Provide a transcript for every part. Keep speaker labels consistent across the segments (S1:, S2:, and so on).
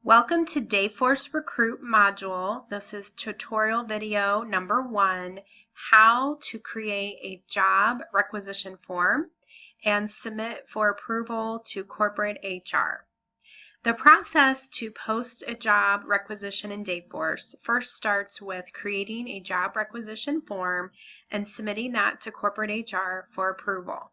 S1: Welcome to Dayforce Recruit module. This is tutorial video number 1, how to create a job requisition form and submit for approval to corporate HR. The process to post a job requisition in Dayforce first starts with creating a job requisition form and submitting that to corporate HR for approval.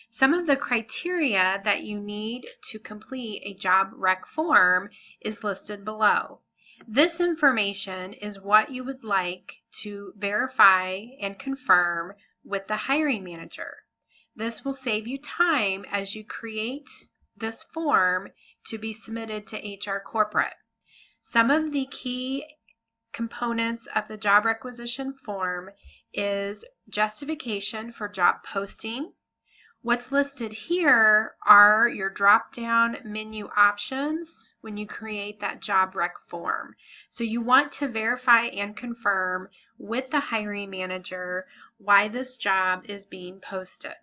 S1: Some of the criteria that you need to complete a job rec form is listed below. This information is what you would like to verify and confirm with the hiring manager. This will save you time as you create this form to be submitted to HR Corporate. Some of the key components of the job requisition form is justification for job posting. What's listed here are your drop-down menu options when you create that job rec form. So you want to verify and confirm with the hiring manager why this job is being posted.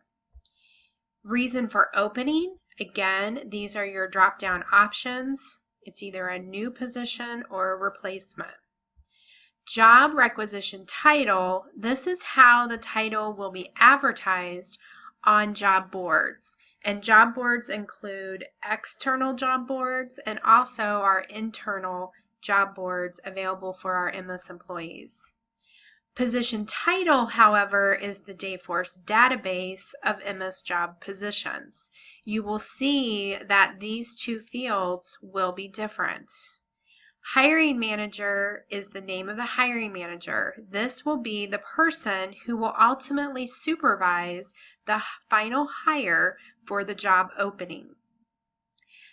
S1: Reason for opening, again, these are your drop-down options. It's either a new position or a replacement. Job requisition title, this is how the title will be advertised on job boards, and job boards include external job boards and also our internal job boards available for our MS employees. Position title, however, is the Dayforce database of MS job positions. You will see that these two fields will be different. Hiring manager is the name of the hiring manager. This will be the person who will ultimately supervise the final hire for the job opening.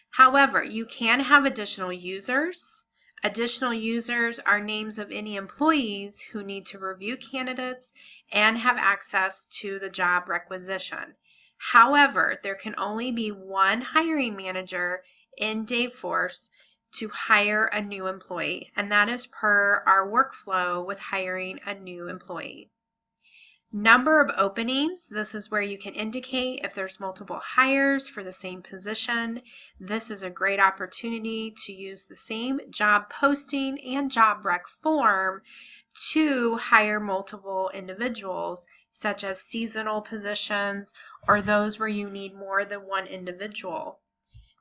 S1: However, you can have additional users. Additional users are names of any employees who need to review candidates and have access to the job requisition. However, there can only be one hiring manager in Dayforce to hire a new employee, and that is per our workflow with hiring a new employee. Number of openings, this is where you can indicate if there's multiple hires for the same position. This is a great opportunity to use the same job posting and job rec form to hire multiple individuals, such as seasonal positions or those where you need more than one individual.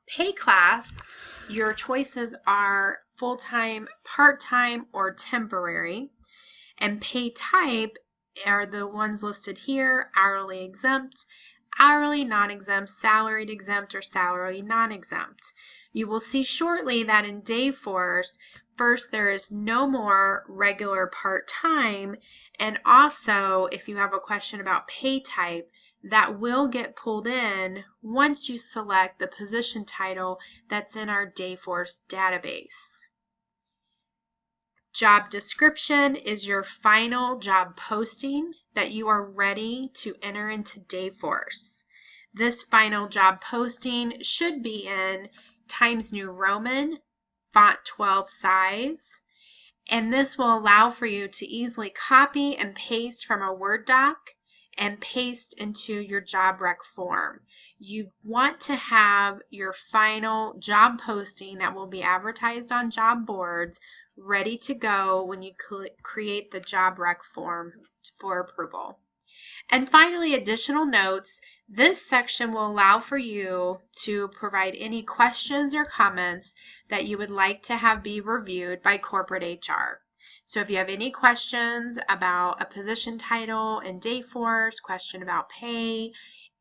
S1: Pay class, your choices are full-time, part-time, or temporary. And pay type are the ones listed here: hourly exempt, hourly non-exempt, salaried exempt, or salary non-exempt. You will see shortly that in Dayforce, first, there is no more regular part-time, and also if you have a question about pay type, that will get pulled in once you select the position title that's in our Dayforce database. Job description is your final job posting that you are ready to enter into Dayforce. This final job posting should be in Times New Roman, font 12 size, and this will allow for you to easily copy and paste from a Word doc and paste into your job rec form. You want to have your final job posting that will be advertised on job boards ready to go when you create the job rec form for approval. And finally, additional notes. This section will allow for you to provide any questions or comments that you would like to have be reviewed by corporate HR. So if you have any questions about a position title in Dayforce, question about pay,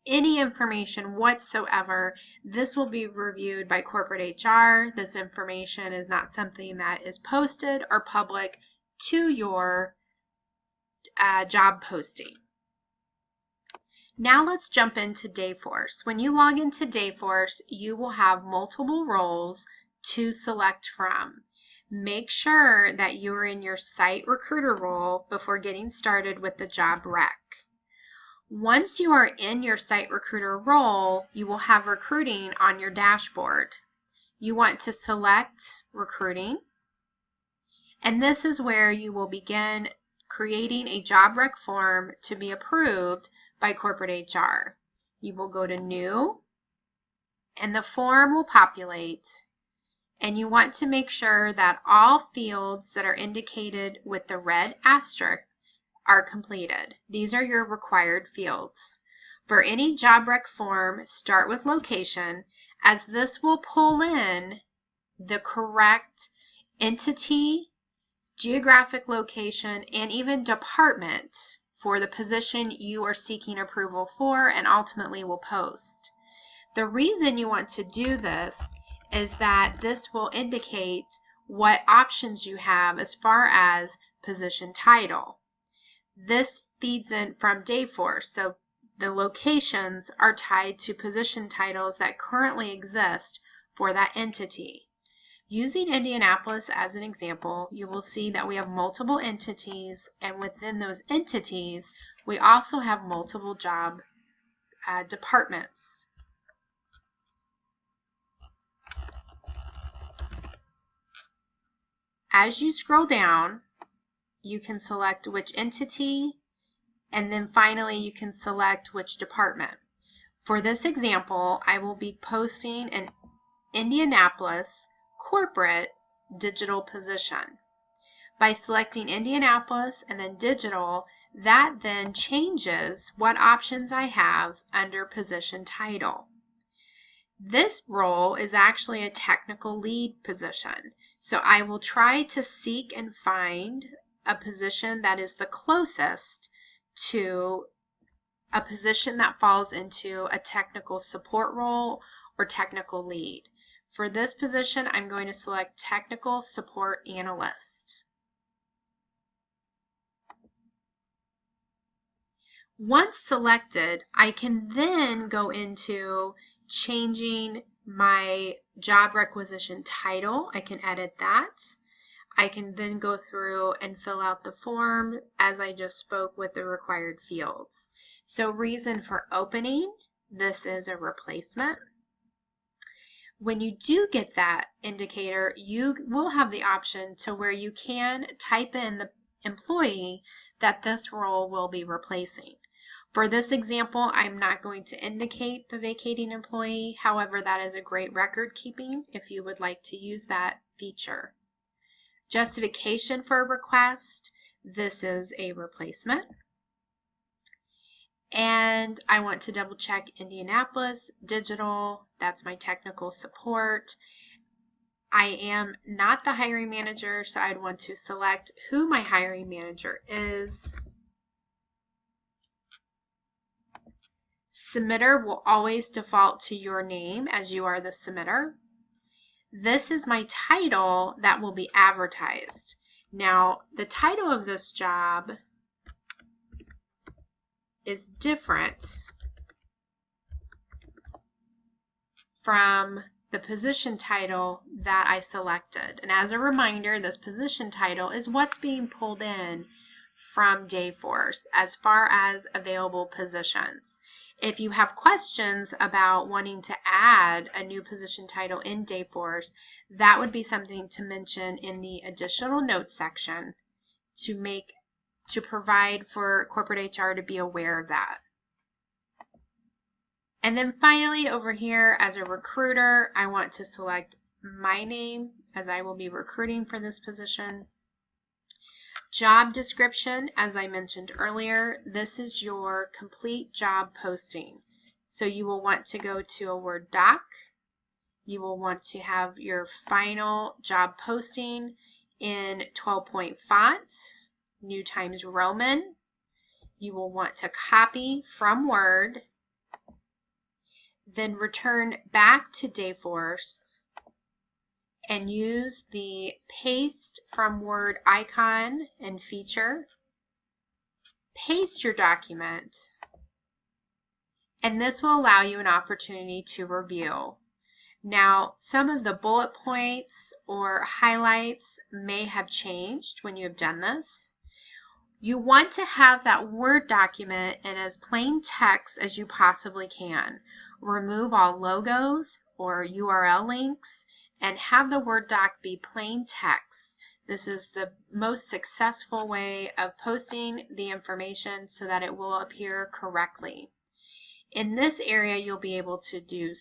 S1: any information whatsoever, this will be reviewed by corporate HR. This information is not something that is posted or public to your job posting. Now let's jump into Dayforce. When you log into Dayforce, you will have multiple roles to select from. Make sure that you are in your site recruiter role before getting started with the job rec. Once you are in your site recruiter role, you will have recruiting on your dashboard. You want to select recruiting, and this is where you will begin creating a job rec form to be approved by corporate HR. You will go to new, and the form will populate. And you want to make sure that all fields that are indicated with the red asterisk are completed. These are your required fields. For any job rec form, start with location, as this will pull in the correct entity, geographic location, and even department for the position you are seeking approval for and ultimately will post. The reason you want to do this is that this will indicate what options you have as far as position title. This feeds in from Dayforce, so the locations are tied to position titles that currently exist for that entity. Using Indianapolis as an example, you will see that we have multiple entities, and within those entities, we also have multiple job departments. As you scroll down, you can select which entity, and then finally you can select which department. For this example, I will be posting an Indianapolis corporate digital position. By selecting Indianapolis and then digital, that then changes what options I have under position title. This role is actually a technical lead position, so I will try to seek and find a position that is the closest to a position that falls into a technical support role or technical lead. For this position, I'm going to select Technical Support Analyst. Once selected, I can then go into changing my job requisition title. I can edit that. I can then go through and fill out the form as I just spoke with the required fields. So reason for opening, this is a replacement. When you do get that indicator, you will have the option to where you can type in the employee that this role will be replacing. For this example, I'm not going to indicate the vacating employee. However, that is a great record keeping if you would like to use that feature. Justification for a request, this is a replacement. And I want to double check Indianapolis, digital, that's my technical support. I am not the hiring manager, so I'd want to select who my hiring manager is. Submitter will always default to your name as you are the submitter. This is my title that will be advertised. Now, the title of this job is different from the position title that I selected. And as a reminder, this position title is what's being pulled in from Dayforce as far as available positions. If you have questions about wanting to add a new position title in Dayforce, that would be something to mention in the additional notes section to provide for corporate HR to be aware of that. And then finally over here as a recruiter, I want to select my name as I will be recruiting for this position. Job description, as I mentioned earlier, this is your complete job posting. So you will want to go to a Word doc. You will want to have your final job posting in 12-point font, New Times Roman. You will want to copy from Word, then return back to Dayforce and use the paste from Word icon and feature. Paste your document, and this will allow you an opportunity to review. Now, some of the bullet points or highlights may have changed when you have done this. You want to have that Word document in as plain text as you possibly can. Remove all logos or URL links and have the Word doc be plain text. This is the most successful way of posting the information so that it will appear correctly. In this area, you'll be able to do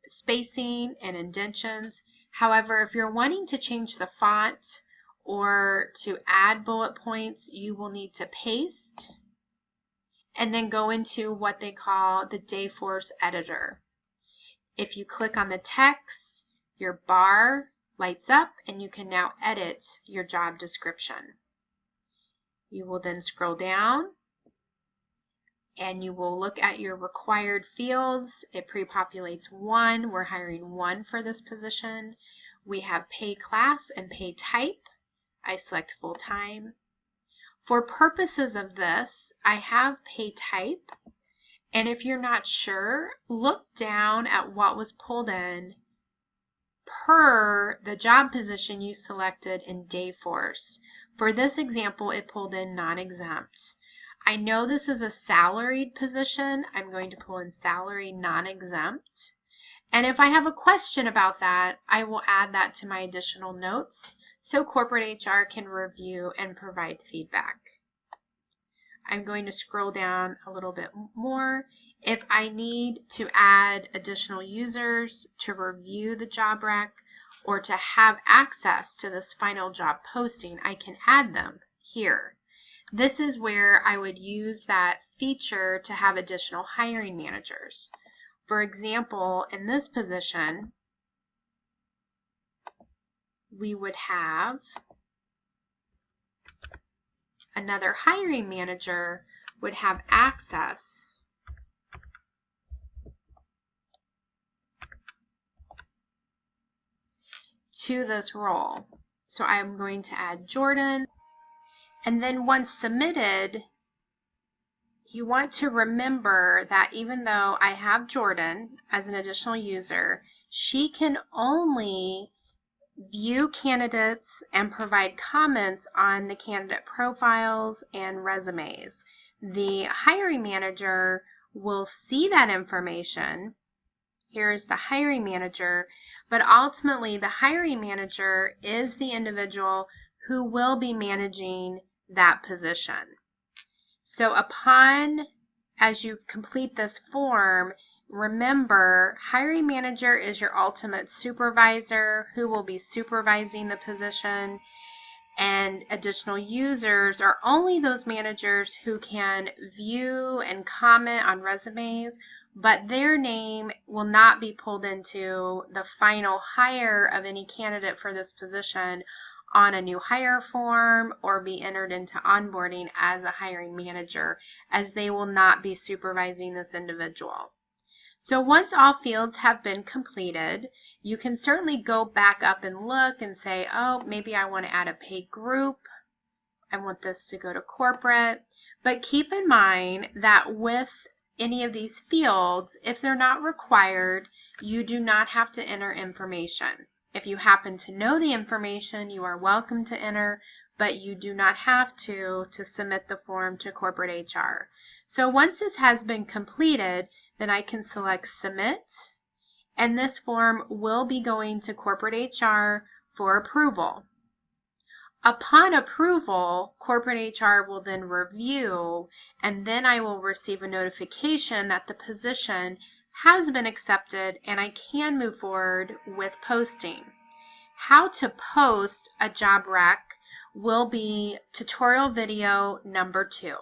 S1: spacing and indentions. However, if you're wanting to change the font or to add bullet points, you will need to paste and then go into what they call the Dayforce editor. If you click on the text, your bar lights up and you can now edit your job description. You will then scroll down and you will look at your required fields. It pre-populates one. We're hiring one for this position. We have pay class and pay type. I select full-time. For purposes of this, I have pay type. And if you're not sure, look down at what was pulled in per the job position you selected in Dayforce. For this example, it pulled in non-exempt. I know this is a salaried position. I'm going to pull in salary non-exempt. And if I have a question about that, I will add that to my additional notes so corporate HR can review and provide feedback. I'm going to scroll down a little bit more. If I need to add additional users to review the job rec or to have access to this final job posting, I can add them here. This is where I would use that feature to have additional hiring managers. For example, in this position, we would have another hiring manager would have access to this role. So I'm going to add Jordan. And then once submitted, you want to remember that even though I have Jordan as an additional user, she can only view candidates and provide comments on the candidate profiles and resumes. The hiring manager will see that information. Here's the hiring manager, but ultimately the hiring manager is the individual who will be managing that position. So as you complete this form, remember, hiring manager is your ultimate supervisor who will be supervising the position, and additional users are only those managers who can view and comment on resumes, but their name will not be pulled into the final hire of any candidate for this position on a new hire form or be entered into onboarding as a hiring manager, as they will not be supervising this individual. So once all fields have been completed, you can certainly go back up and look and say, oh, maybe I want to add a pay group. I want this to go to corporate. But keep in mind that with any of these fields, if they're not required, you do not have to enter information. If you happen to know the information, you are welcome to enter, but you do not have to submit the form to corporate HR. So once this has been completed, then I can select Submit, and this form will be going to corporate HR for approval. Upon approval, corporate HR will then review, and then I will receive a notification that the position has been accepted and I can move forward with posting. How to post a job rec will be tutorial video number 2.